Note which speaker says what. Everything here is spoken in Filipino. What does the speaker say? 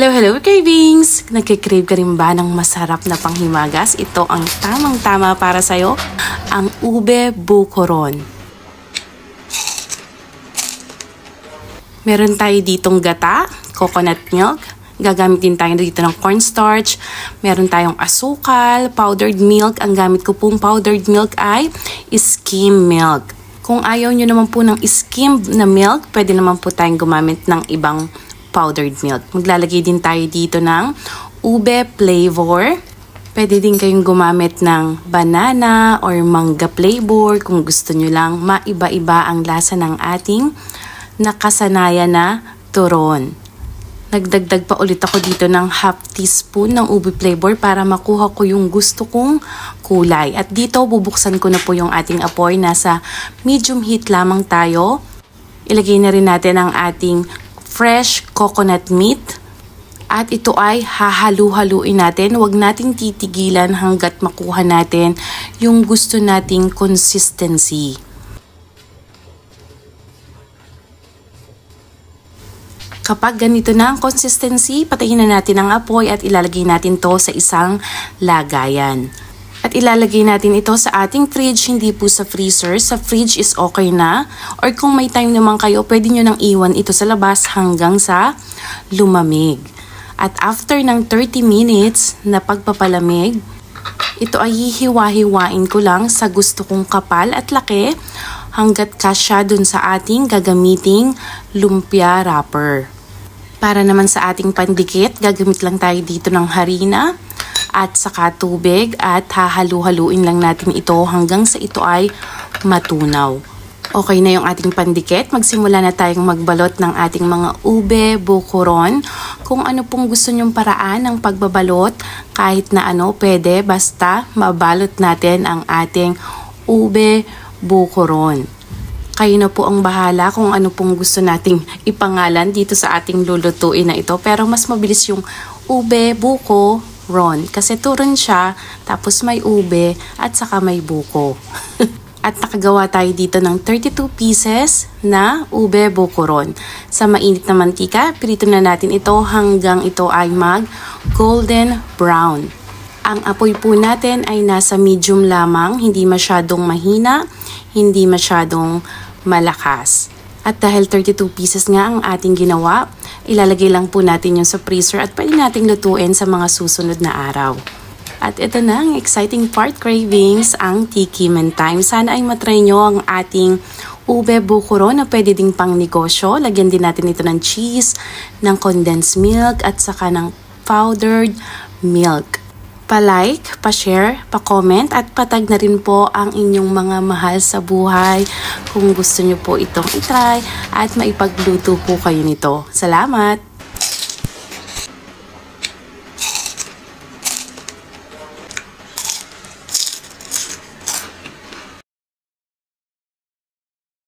Speaker 1: Hello, hello cravings! Nagkikrave ka rin ba ng masarap na panghimagas? Ito ang tamang-tama para sa'yo, ang ube buko-ron. Meron tayo ditong gata, coconut milk. Gagamit din tayo dito ng cornstarch. Meron tayong asukal, powdered milk. Ang gamit ko pong powdered milk ay skim milk. Kung ayaw nyo naman po ng skimmed na milk, pwede naman po tayong gumamit ng ibang powdered milk. Maglalagay din tayo dito ng ube flavor. Pwede din kayong gumamit ng banana or mangga flavor kung gusto nyo lang maiba-iba ang lasa ng ating nakasanayan na turon. Nagdagdag pa ulit ako dito ng half teaspoon ng ube flavor para makuha ko yung gusto kong kulay. At dito bubuksan ko na po yung ating apoy. Nasa medium heat lamang tayo. Ilagay na rin natin ang ating fresh coconut meat. At ito ay hahalu-haluin natin. Huwag nating titigilan hanggat makuha natin yung gusto nating consistency. Kapag ganito na ang consistency, patayin na natin ang apoy at ilalagay natin to sa isang lagayan. At ilalagay natin ito sa ating fridge, hindi po sa freezer. Sa fridge is okay na. Or kung may time naman kayo, pwede nyo nang iwan ito sa labas hanggang sa lumamig. At after ng 30 minutes na pagpapalamig, ito ay hihiwa-hiwain ko lang sa gusto kong kapal at laki hanggat kasya dun sa ating gagamiting lumpia wrapper. Para naman sa ating pandikit, gagamit lang tayo dito ng harina at saka tubig at hahalu-haluin lang natin ito hanggang sa ito ay matunaw. Okay na yung ating pandikit. Magsimula na tayong magbalot ng ating mga ube buko-ron. Kung ano pong gusto nyong paraan ng pagbabalot, kahit na ano pwede, basta mabalot natin ang ating ube buko-ron. Kayo na po ang bahala kung ano pong gusto nating ipangalan dito sa ating lulutuin na ito. Pero mas mabilis yung ube buko-ron kasi turon siya, tapos may ube at saka may buko. At nakagawa tayo dito ng 32 pieces na ube buko-ron. Sa mainit na mantika, pirito na natin ito hanggang ito ay mag golden brown. Ang apoy po natin ay nasa medium lamang, hindi masyadong mahina, hindi masyadong malakas. At dahil 32 pieces nga ang ating ginawa, ilalagay lang po natin yung sa freezer at pwede nating lutuin sa mga susunod na araw. At ito na ang exciting part, cravings, ang Tikiman time. Sana ay matry nyo ang ating ube buko-ron na pwede ding pang negosyo. Lagyan din natin ito ng cheese, ng condensed milk at saka ng powdered milk. Pa-like, pa-share, pa-comment at patag na rin po ang inyong mga mahal sa buhay kung gusto nyo po itong itry at maipagluto po kayo nito. Salamat!